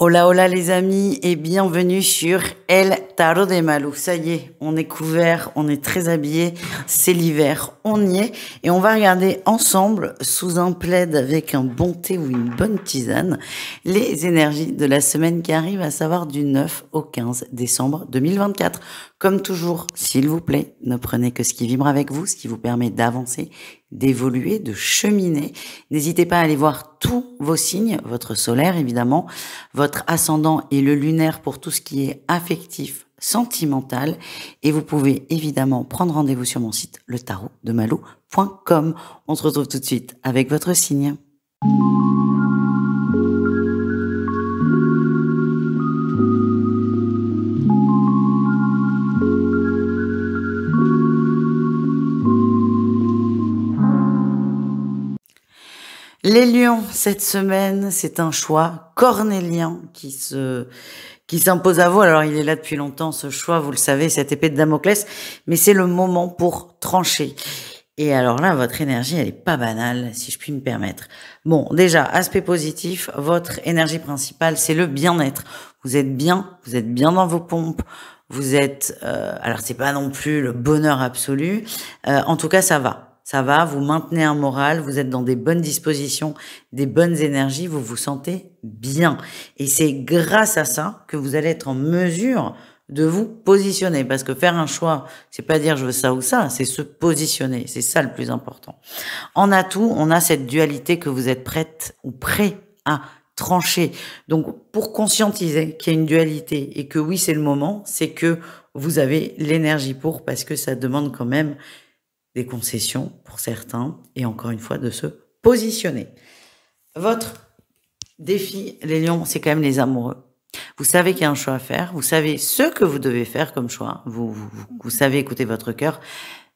Hola, hola les amis et bienvenue sur El Tarot de Malou. Ça y est, on est couvert, on est très habillé, c'est l'hiver, on y est et on va regarder ensemble sous un plaid avec un bon thé ou une bonne tisane les énergies de la semaine qui arrive, à savoir du 9 au 15 décembre 2024. Comme toujours, s'il vous plaît, ne prenez que ce qui vibre avec vous, ce qui vous permet d'avancer, d'évoluer, de cheminer. N'hésitez pas à aller voir tous vos signes, votre solaire évidemment, votre ascendant et le lunaire pour tout ce qui est affectif, sentimental. Et vous pouvez évidemment prendre rendez-vous sur mon site, letarotdemalou.com. On se retrouve tout de suite avec votre signe. Les lions, cette semaine, c'est un choix cornélien qui s'impose à vous. Alors, il est là depuis longtemps, ce choix, vous le savez, cette épée de Damoclès, mais c'est le moment pour trancher. Et alors là, votre énergie, elle est pas banale, si je puis me permettre. Bon, déjà, aspect positif, votre énergie principale, c'est le bien-être. Vous êtes bien dans vos pompes, vous êtes... alors, c'est pas non plus le bonheur absolu, en tout cas, ça va. Ça va, vous maintenez un moral, vous êtes dans des bonnes dispositions, des bonnes énergies, vous vous sentez bien. Et c'est grâce à ça que vous allez être en mesure de vous positionner. Parce que faire un choix, c'est pas dire je veux ça ou ça, c'est se positionner. C'est ça le plus important. En atout, on a cette dualité que vous êtes prête ou prêt à trancher. Donc, pour conscientiser qu'il y a une dualité et que oui, c'est le moment, c'est que vous avez l'énergie pour, parce que ça demande quand même des concessions pour certains, et encore une fois, de se positionner. Votre défi, les lions, c'est quand même les amoureux. Vous savez qu'il y a un choix à faire, vous savez ce que vous devez faire comme choix, vous savez écouter votre cœur,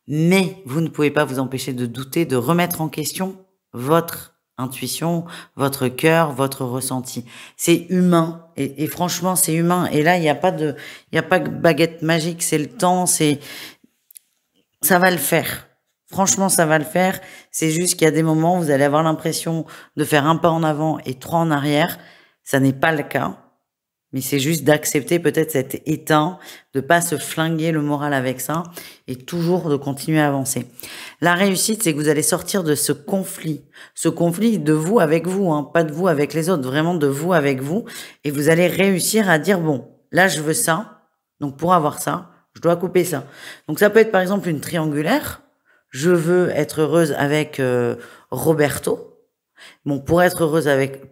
mais vous ne pouvez pas vous empêcher de douter, de remettre en question votre intuition, votre cœur, votre ressenti. C'est humain, et franchement, c'est humain. Et là, il n'y a pas de baguette magique, c'est le temps, ça va le faire. Franchement, ça va le faire. C'est juste qu'il y a des moments où vous allez avoir l'impression de faire un pas en avant et trois en arrière. Ça n'est pas le cas. Mais c'est juste d'accepter peut-être cet état, de pas se flinguer le moral avec ça et toujours de continuer à avancer. La réussite, c'est que vous allez sortir de ce conflit de vous avec vous, hein, pas de vous avec les autres, vraiment de vous avec vous. Et vous allez réussir à dire, bon, là, je veux ça. Donc, pour avoir ça, je dois couper ça. Donc, ça peut être par exemple une triangulaire. Je veux être heureuse avec Roberto. Bon, pour être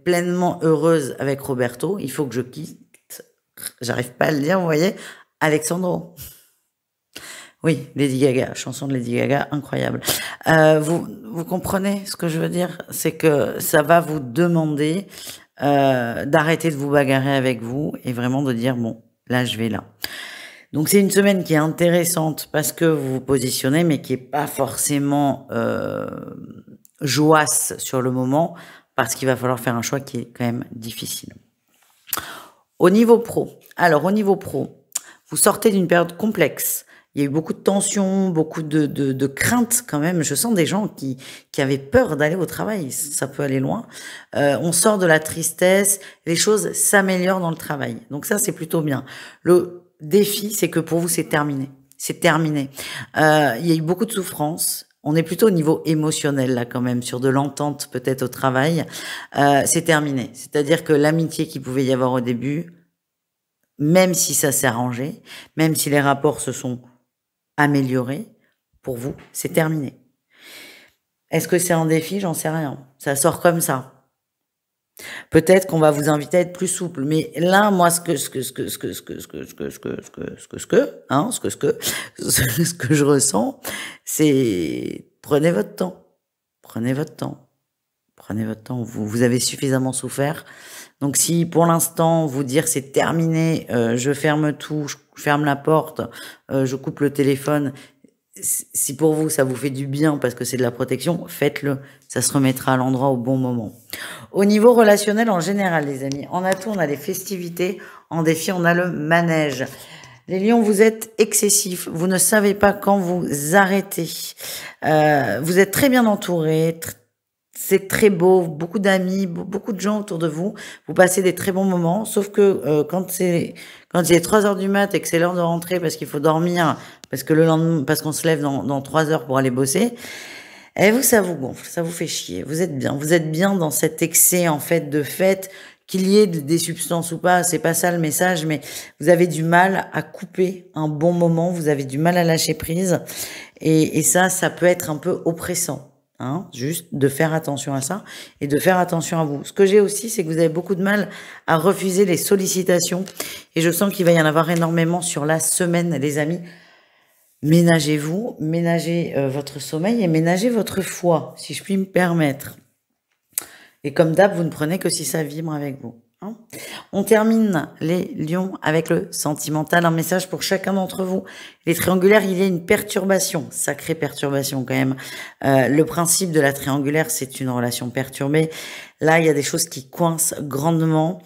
pleinement heureuse avec Roberto, il faut que je quitte, j'arrive pas à le dire, vous voyez, Alexandro. Oui, Lady Gaga, chanson de Lady Gaga, incroyable. Vous comprenez ce que je veux dire? C'est que ça va vous demander d'arrêter de vous bagarrer avec vous et vraiment de dire, bon, là, je vais là. Donc, c'est une semaine qui est intéressante parce que vous vous positionnez, mais qui est pas forcément joasse sur le moment, parce qu'il va falloir faire un choix qui est quand même difficile. Au niveau pro, vous sortez d'une période complexe. Il y a eu beaucoup de tensions, beaucoup de craintes quand même. Je sens des gens qui avaient peur d'aller au travail. Ça peut aller loin. On sort de la tristesse. Les choses s'améliorent dans le travail. Donc ça, c'est plutôt bien. Le défi, c'est que pour vous, c'est terminé. C'est terminé. Il y a eu beaucoup de souffrance. On est plutôt au niveau émotionnel, là, quand même, sur de l'entente, peut-être au travail. C'est terminé. C'est-à-dire que l'amitié qu'il pouvait y avoir au début, même si ça s'est arrangé, même si les rapports se sont améliorés, pour vous, c'est terminé. Est-ce que c'est un défi? J'en sais rien. Ça sort comme ça. Peut-être qu'on va vous inviter à être plus souple, mais là, moi, ce que je ressens, c'est prenez votre temps. Prenez votre temps. Prenez votre temps. Vous avez suffisamment souffert. Donc, si pour l'instant, vous dire c'est terminé, je ferme tout, je ferme la porte, je coupe le téléphone, si pour vous, ça vous fait du bien parce que c'est de la protection, faites-le. Ça se remettra à l'endroit au bon moment. Au niveau relationnel en général, les amis, en atout, on a les festivités. En défi, on a le manège. Les lions, vous êtes excessifs. Vous ne savez pas quand vous arrêtez. Vous êtes très bien entourés. c'est très beau, beaucoup d'amis, beaucoup de gens autour de vous. Vous passez des très bons moments, sauf que quand il est 3 heures du mat et que c'est l'heure de rentrer parce qu'il faut dormir, parce que le lendemain, parce qu'on se lève dans 3 heures pour aller bosser, et vous, ça vous gonfle, ça vous fait chier. Vous êtes bien dans cet excès en fait de fête, qu'il y ait des substances ou pas, c'est pas ça le message, mais vous avez du mal à couper un bon moment, vous avez du mal à lâcher prise, et ça peut être un peu oppressant. Hein, juste de faire attention à ça et de faire attention à vous. Ce que j'ai aussi, c'est que vous avez beaucoup de mal à refuser les sollicitations et je sens qu'il va y en avoir énormément sur la semaine, les amis. Ménagez-vous, ménagez votre sommeil et ménagez votre foi, si je puis me permettre. Et comme d'hab, vous ne prenez que si ça vibre avec vous. Hein. On termine les lions avec le sentimental, un message pour chacun d'entre vous. Les triangulaires, il y a une perturbation, sacrée perturbation quand même. Le principe de la triangulaire, c'est une relation perturbée. Là, il y a des choses qui coincent grandement.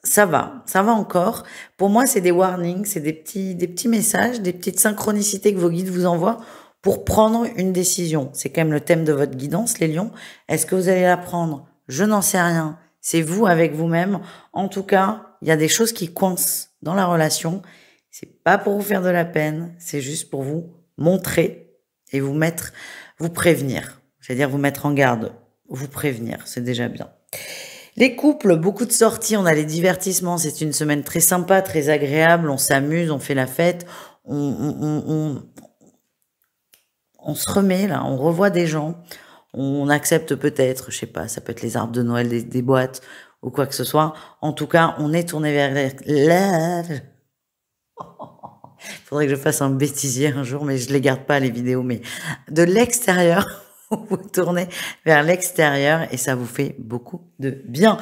Ça va encore. Pour moi, c'est des warnings, c'est des petits messages, des petites synchronicités que vos guides vous envoient pour prendre une décision. C'est quand même le thème de votre guidance, les lions. Est-ce que vous allez la prendre? Je n'en sais rien. C'est vous avec vous-même. En tout cas, il y a des choses qui coincent dans la relation. C'est pas pour vous faire de la peine, c'est juste pour vous montrer et vous prévenir. C'est-à-dire vous mettre en garde, vous prévenir, c'est déjà bien. Les couples, beaucoup de sorties, on a les divertissements, c'est une semaine très sympa, très agréable, on s'amuse, on fait la fête, on se remet là, on revoit des gens, on accepte peut-être, je sais pas, ça peut être les arbres de Noël, des boîtes ou quoi que ce soit. En tout cas, on est tourné vers il faudrait que je fasse un bêtisier un jour, mais je les garde pas les vidéos, mais de l'extérieur. Vous tournez vers l'extérieur et ça vous fait beaucoup de bien.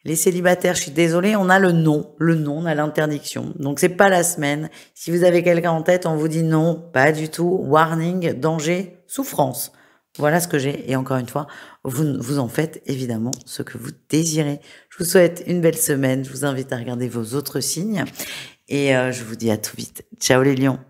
Les célibataires, je suis désolée, on a le non, on a l'interdiction. Donc c'est pas la semaine. Si vous avez quelqu'un en tête, on vous dit non, pas du tout. Warning, danger, souffrance. Voilà ce que j'ai. Et encore une fois, vous en faites évidemment ce que vous désirez. Je vous souhaite une belle semaine. Je vous invite à regarder vos autres signes. Et je vous dis à tout vite. Ciao les lions.